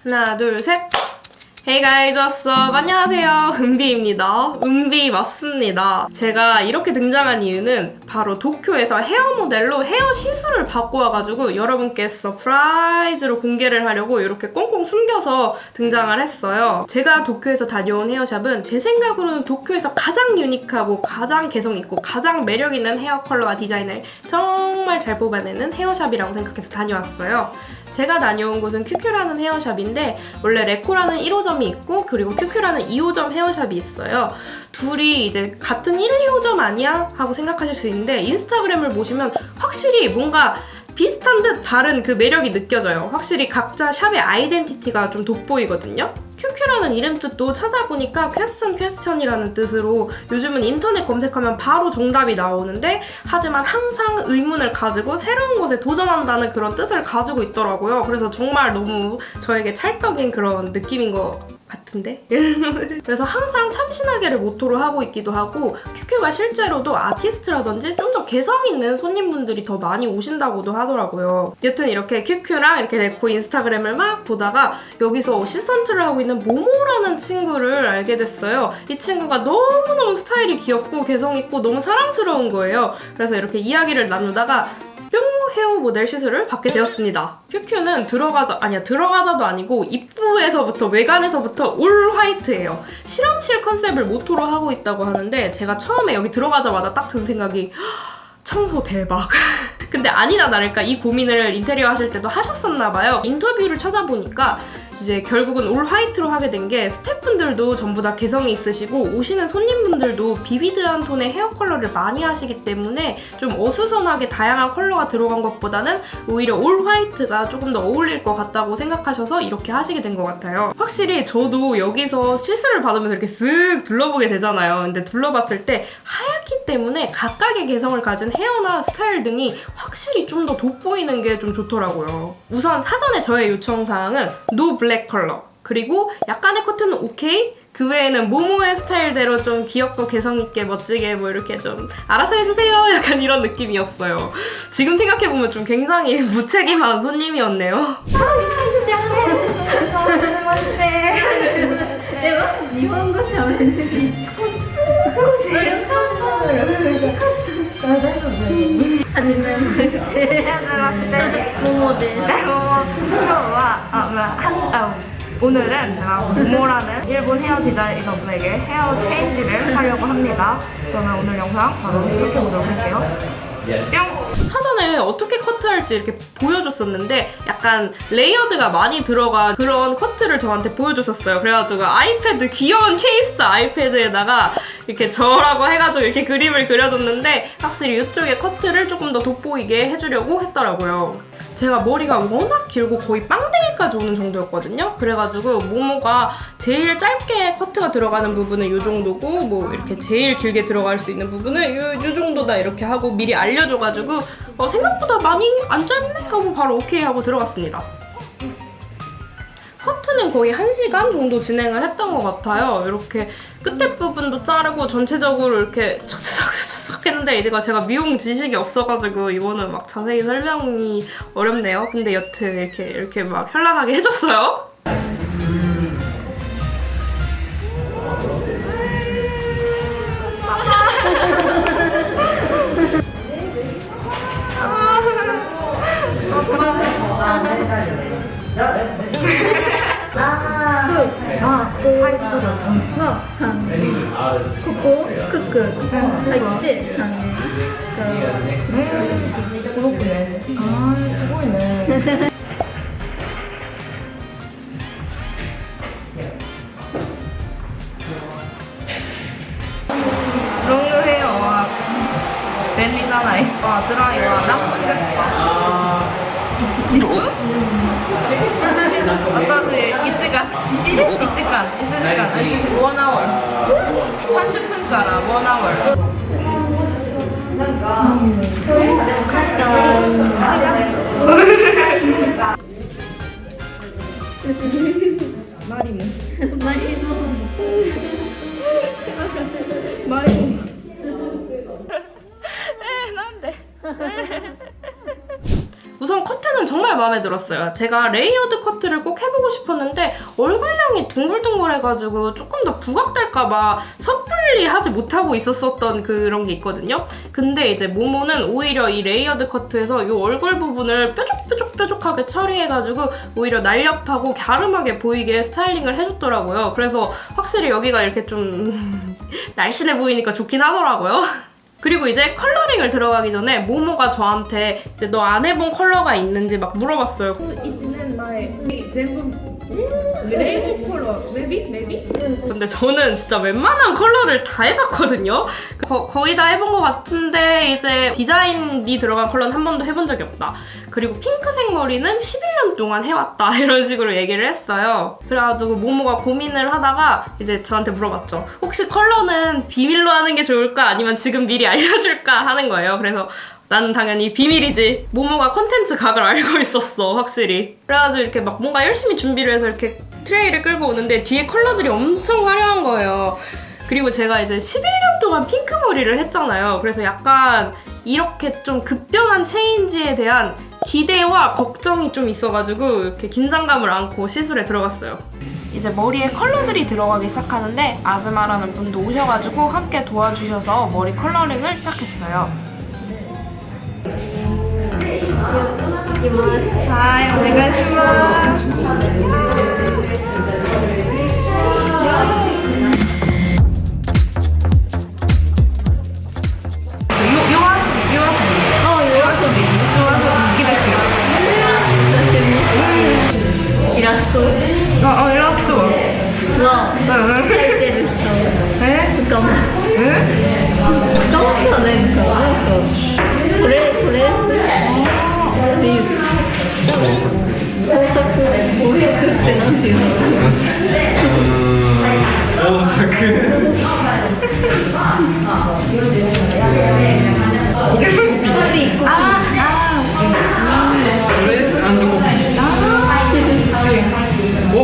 하나, 둘, 셋. Hey guys, what's up? 안녕하세요. 은비입니다. 은비 맞습니다. 제가 이렇게 등장한 이유는 바로 도쿄에서 헤어 모델로 헤어 시술을 받고 와가지고 여러분께 서프라이즈로 공개를 하려고 이렇게 꽁꽁 숨겨서 등장을 했어요. 제가 도쿄에서 다녀온 헤어샵은 제 생각으로는 도쿄에서 가장 유니크하고 가장 개성있고 가장 매력있는 헤어 컬러와 디자인을 정말 잘 뽑아내는 헤어샵이라고 생각해서 다녀왔어요. 제가 다녀온 곳은 큐큐라는 헤어샵인데 원래 레코라는 1호점이 있고 그리고 큐큐라는 2호점 헤어샵이 있어요. 둘이 이제 같은 1, 2호점 아니야? 하고 생각하실 수 있는데 인스타그램을 보시면 확실히 뭔가 비슷한 듯 다른 그 매력이 느껴져요. 확실히 각자 샵의 아이덴티티가 좀 돋보이거든요. 큐큐라는 이름 뜻도 찾아보니까 퀘스천이라는 뜻으로 요즘은 인터넷 검색하면 바로 정답이 나오는데 하지만 항상 의문을 가지고 새로운 것에 도전한다는 그런 뜻을 가지고 있더라고요. 그래서 정말 너무 저에게 찰떡인 그런 느낌인 것 같은데? 그래서 항상 참신하게를 모토로 하고 있기도 하고 큐큐가 실제로도 아티스트라든지 좀 더 개성 있는 손님분들이 더 많이 오신다고도 하더라고요. 여튼 이렇게 큐큐랑 이렇게 레코 인스타그램을 막 보다가 여기서 어시스턴트를 하고 있는 모모라는 친구를 알게 됐어요. 이 친구가 너무너무 스타일이 귀엽고 개성 있고 너무 사랑스러운 거예요. 그래서 이렇게 이야기를 나누다가 뿅! 헤어 모델 시술을 받게 되었습니다. 큐큐는 들어가자도 아니고 입구에서부터 외관에서부터 올 화이트예요. 실험실 컨셉을 모토로 하고 있다고 하는데 제가 처음에 여기 들어가자마자 딱 든 생각이 청소 대박. 근데 아니나 다를까 이 고민을 인테리어 하실 때도 하셨었나봐요. 인터뷰를 찾아보니까 이제 결국은 올 화이트로 하게 된 게 스태프분들도 전부 다 개성이 있으시고 오시는 손님분들도 비비드한 톤의 헤어 컬러를 많이 하시기 때문에 좀 어수선하게 다양한 컬러가 들어간 것보다는 오히려 올 화이트가 조금 더 어울릴 것 같다고 생각하셔서 이렇게 하시게 된 것 같아요. 확실히 저도 여기서 시술을 받으면서 이렇게 쓱 둘러보게 되잖아요. 근데 둘러봤을 때 하얗기 때문에 각각의 개성을 가진 헤어나 스타일 등이 확실히 좀 더 돋보이는 게 좀 좋더라고요. 우선 사전에 저의 요청사항은 노 블랙 컬러 그리고 약간의 커트는 오케이? 그 외에는 모모의 스타일대로 좀 귀엽고 개성있게 멋지게 뭐 이렇게 좀 알아서 해주세요 약간 이런 느낌이었어요. 지금 생각해보면 좀 굉장히 무책임한 손님이었네요. 오늘은 제가 모모라는 일본 헤어 디자이너분에게 헤어 체인지를 하려고 합니다. 그러면 오늘 영상 바로 시작해보도록 할게요. 뿅! 사전에 어떻게 커트할지 이렇게 보여줬었는데 약간 레이어드가 많이 들어간 그런 커트를 저한테 보여줬었어요. 그래가지고 아이패드, 귀여운 케이스 아이패드에다가 이렇게 저라고 해가지고 이렇게 그림을 그려줬는데 확실히 이쪽에 커트를 조금 더 돋보이게 해주려고 했더라고요. 제가 머리가 워낙 길고 거의 빵댕이까지 오는 정도였거든요. 그래가지고 모모가 제일 짧게 커트가 들어가는 부분은 이 정도고 뭐 이렇게 제일 길게 들어갈 수 있는 부분은 이 정도다 이렇게 하고 미리 알려줘가지고 생각보다 많이 안 짧네? 하고 바로 오케이 하고 들어갔습니다. 커트는 거의 1시간 정도 진행을 했던 것 같아요. 이렇게 끝에 부분도 자르고 전체적으로 이렇게 착착착착 했는데 제가 미용 지식이 없어가지고 이거는 막 자세히 설명이 어렵네요. 근데 여튼 이렇게 막 현란하게 해줬어요. 롱 헤어와 벨리잖아요. 드라이와 나쁜 됐어.私1時間1hour 30分から1 hour 마리모なんで우선 커트는 정말 마음에 들었어요. 제가 레이어드 커트를 꼭 해보고 싶었는데 얼굴량이 둥글둥글해가지고 조금 더 부각될까봐 섣불리 하지 못하고 있었던 그런 게 있거든요. 근데 이제 모모는 오히려 이 레이어드 커트에서 이 얼굴 부분을 뾰족하게 처리해가지고 오히려 날렵하고 갸름하게 보이게 스타일링을 해줬더라고요. 그래서 확실히 여기가 이렇게 좀 날씬해 보이니까 좋긴 하더라고요. 그리고 이제 컬러링을 들어가기 전에 모모가 저한테 이제 너 안 해본 컬러가 있는지 막 물어봤어요. 이지는 나의 제품 레이디 컬러 maybe? 근데 저는 진짜 웬만한 컬러를 다 해봤거든요. 거의 다 해본 것 같은데 이제 디자인이 들어간 컬러는 한 번도 해본 적이 없다. 그리고 핑크색 머리는 11년 동안 해왔다 이런 식으로 얘기를 했어요. 그래가지고 모모가 고민을 하다가 이제 저한테 물어봤죠. 혹시 컬러는 비밀로 하는 게 좋을까? 아니면 지금 미리 알려줄까? 하는 거예요. 그래서 나는 당연히 비밀이지. 모모가 컨텐츠 각을 알고 있었어, 확실히. 그래가지고 이렇게 막 뭔가 열심히 준비를 해서 이렇게 트레이를 끌고 오는데 뒤에 컬러들이 엄청 화려한 거예요. 그리고 제가 이제 11년 동안 핑크 머리를 했잖아요. 그래서 약간 이렇게 좀 급변한 체인지에 대한 기대와 걱정이 좀 있어가지고 이렇게 긴장감을 안고 시술에 들어갔어요. 이제 머리에 컬러들이 들어가기 시작하는데 아즈마라는 분도 오셔가지고 함께 도와주셔서 머리 컬러링을 시작했어요. はい、お願いします。イラストあ、イラストは描いてる人捕まってはないのかな。なんかトレースっていう工作ってなんていうの。工作コピートレース&コピーを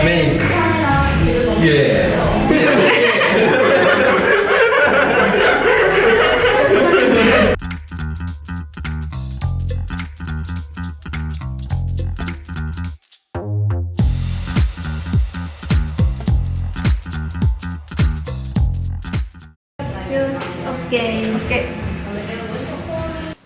メイクイエーイ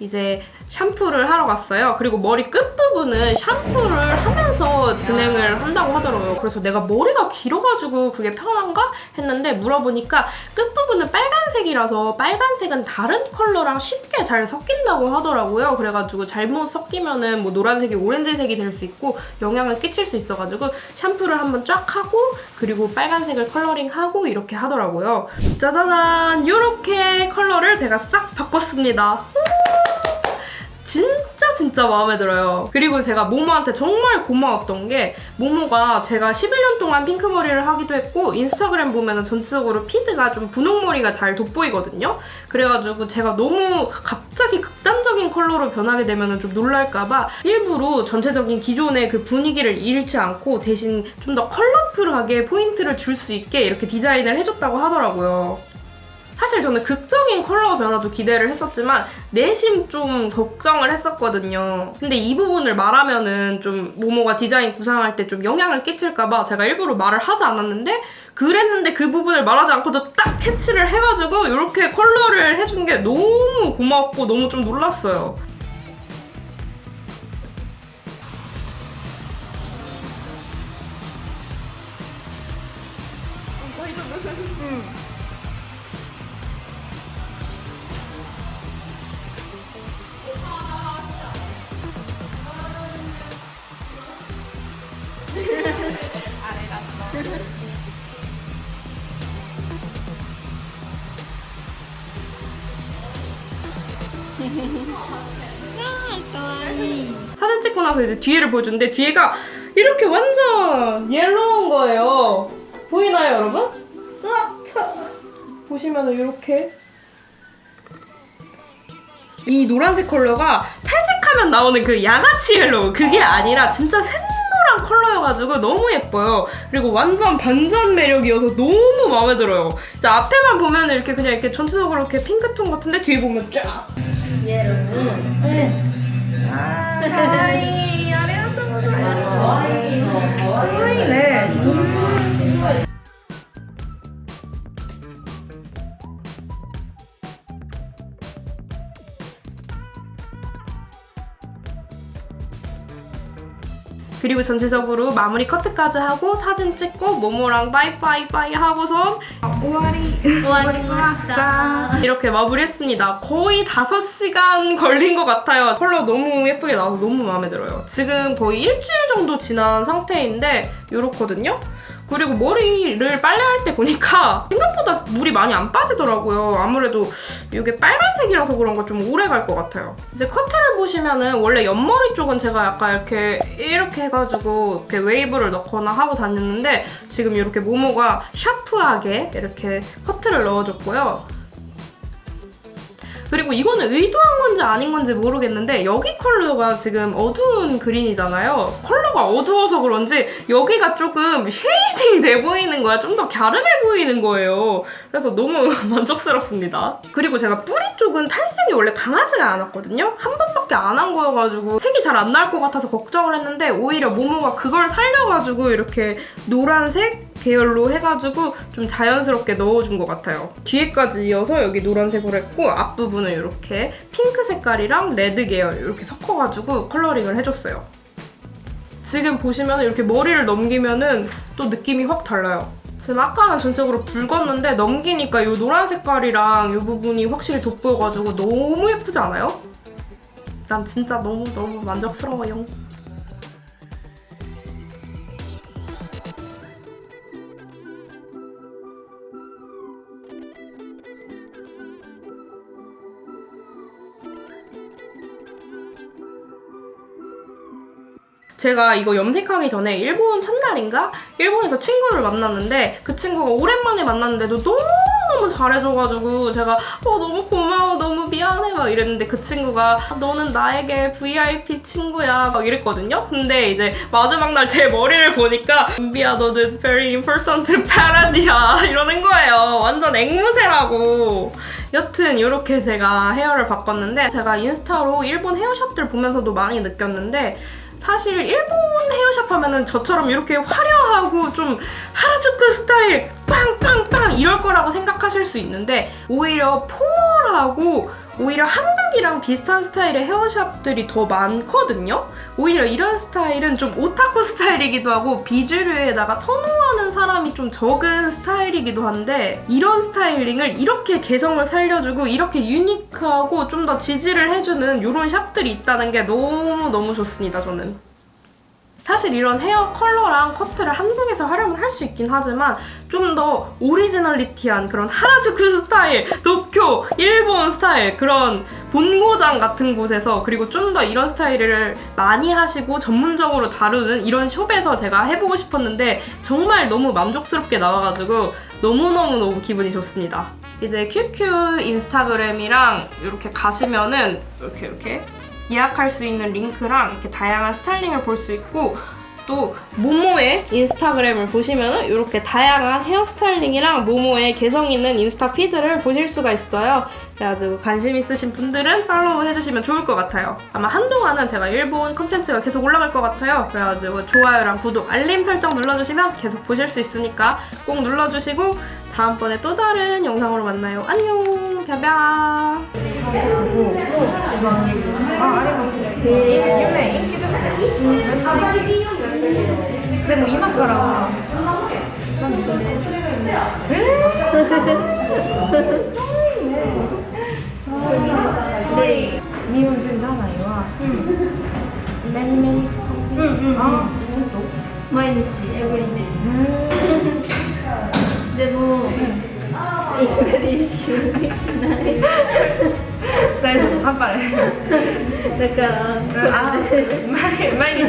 이제 샴푸를 하러 갔어요. 그리고 머리 끝부분은 샴푸를 하면서 진행을 한다고 하더라고요. 그래서 내가 머리가 길어가지고 그게 편한가? 했는데 물어보니까 끝부분은 빨간색이라서 빨간색은 다른 컬러랑 쉽게 잘 섞인다고 하더라고요. 그래가지고 잘못 섞이면은 뭐 노란색이 오렌지색이 될 수 있고 영향을 끼칠 수 있어가지고 샴푸를 한번 쫙 하고 그리고 빨간색을 컬러링하고 이렇게 하더라고요. 짜자잔! 이렇게 컬러를 제가 싹 바꿨습니다. 진짜 마음에 들어요. 그리고 제가 모모한테 정말 고마웠던 게 모모가 제가 11년 동안 핑크머리를 하기도 했고 인스타그램 보면은 전체적으로 피드가 좀 분홍머리가 잘 돋보이거든요. 그래가지고 제가 너무 갑자기 극단적인 컬러로 변하게 되면은 좀 놀랄까봐 일부러 전체적인 기존의 그 분위기를 잃지 않고 대신 좀 더 컬러풀하게 포인트를 줄 수 있게 이렇게 디자인을 해줬다고 하더라고요. 사실 저는 극적인 컬러 변화도 기대를 했었지만 내심 좀 걱정을 했었거든요. 근데 이 부분을 말하면은 좀 모모가 디자인 구상할 때 좀 영향을 끼칠까봐 제가 일부러 말을 하지 않았는데 그랬는데 그 부분을 말하지 않고도 딱 캐치를 해가지고 이렇게 컬러를 해준 게 너무 고마웠고 너무 좀 놀랐어요. 사진 찍고 나서 이제 뒤에를 보여주는데 뒤에가 이렇게 완전 옐로우인 거예요. 보이나요, 여러분? 으악차! 보시면은 이렇게 이 노란색 컬러가 탈색하면 나오는 그 양아치 옐로우 그게 아니라 진짜 샛노란 컬러여가지고 너무 예뻐요. 그리고 완전 반전 매력이어서 너무 마음에 들어요. 이제 앞에만 보면 이렇게 그냥 이렇게 전체적으로 이렇게 핑크톤 같은데 뒤에 보면 쫙 옐로우. 네. 아, 가와이. 아리가또 고자이마스. 가와이네. 그리고 전체적으로 마무리 커트까지 하고 사진 찍고 모모랑 빠이빠이빠이 하고선 오와리마시다. 이렇게 마무리했습니다. 거의 5시간 걸린 것 같아요. 컬러 너무 예쁘게 나와서 너무 마음에 들어요. 지금 거의 일주일 정도 지난 상태인데 이렇거든요. 그리고 머리를 빨래할 때 보니까 생각보다 물이 많이 안 빠지더라고요. 아무래도 이게 빨간색이라서 그런가 좀 오래 갈 것 같아요. 이제 커트를 보시면은 원래 옆머리 쪽은 제가 약간 이렇게 해가지고 이렇게 웨이브를 넣거나 하고 다녔는데 지금 이렇게 모모가 샤프하게 이렇게 커트를 넣어줬고요. 그리고 이거는 의도한 건지 아닌 건지 모르겠는데 여기 컬러가 지금 어두운 그린이잖아요. 컬러가 어두워서 그런지 여기가 조금 쉐이딩 돼 보이는 거야. 좀 더 갸름해 보이는 거예요. 그래서 너무 만족스럽습니다. 그리고 제가 뿌리 쪽은 탈색이 원래 강하지가 않았거든요. 한 번밖에 안 한 거여가지고 색이 잘 안 날 것 같아서 걱정을 했는데 오히려 모모가 그걸 살려가지고 이렇게 노란색 계열로 해가지고 좀 자연스럽게 넣어준 것 같아요. 뒤에까지 이어서 여기 노란색으로 했고 앞부분은 이렇게 핑크 색깔이랑 레드 계열 이렇게 섞어가지고 컬러링을 해줬어요. 지금 보시면 이렇게 머리를 넘기면은 또 느낌이 확 달라요. 지금 아까는 전체적으로 붉었는데 넘기니까 이 노란 색깔이랑 이 부분이 확실히 돋보여가지고 너무 예쁘지 않아요? 난 진짜 너무 만족스러워요. 제가 이거 염색하기 전에 일본 첫날인가? 일본에서 친구를 만났는데 그 친구가 오랜만에 만났는데도 너무 잘해줘가지고 제가 너무 고마워, 너무 미안해 막 이랬는데 그 친구가 너는 나에게 VIP 친구야 막 이랬거든요? 근데 이제 마지막 날 제 머리를 보니까 은비야 너는 very important parad이야 이러는 거예요. 완전 앵무새라고. 여튼 이렇게 제가 헤어를 바꿨는데 제가 인스타로 일본 헤어샵들 보면서도 많이 느꼈는데 사실 일본 헤어샵 하면은 저처럼 이렇게 화려하고 좀 하라주쿠 스타일 빵빵빵 이럴 거라고 생각하실 수 있는데 오히려 포멀하고 오히려 한국이랑 비슷한 스타일의 헤어샵들이 더 많거든요. 오히려 이런 스타일은 좀 오타쿠 스타일이기도 하고 비주류에다가 선호하는 사람이 좀 적은 스타일이기도 한데 이런 스타일링을 이렇게 개성을 살려주고 이렇게 유니크하고 좀 더 지지를 해주는 이런 샵들이 있다는 게 너무 좋습니다. 저는 사실 이런 헤어 컬러랑 커트를 한국에서 하려면 할 수 있긴 하지만 좀 더 오리지널리티한 그런 하라주쿠 스타일, 도쿄, 일본 스타일 그런 본고장 같은 곳에서 그리고 좀 더 이런 스타일을 많이 하시고 전문적으로 다루는 이런 숍에서 제가 해보고 싶었는데 정말 너무 만족스럽게 나와가지고 너무너무 기분이 좋습니다. 이제 QQ 인스타그램이랑 이렇게 가시면은 이렇게 예약할 수 있는 링크랑 이렇게 다양한 스타일링을 볼 수 있고 또 모모의 인스타그램을 보시면은 이렇게 다양한 헤어스타일링이랑 모모의 개성 있는 인스타 피드를 보실 수가 있어요. 그래가지고 관심 있으신 분들은 팔로우 해주시면 좋을 것 같아요. 아마 한동안은 제가 일본 컨텐츠가 계속 올라갈 것 같아요. 그래가지고 좋아요랑 구독, 알림 설정 눌러주시면 계속 보실 수 있으니까 꼭 눌러주시고 다음번에 또 다른 영상으로 만나요. 안녕! 벼벼! 근데 뭐 이만가라. 네. 니혼 중 하나이와. 매니매니.毎日エブリデイでも一人一周できない大丈夫、頑張れ。だから毎日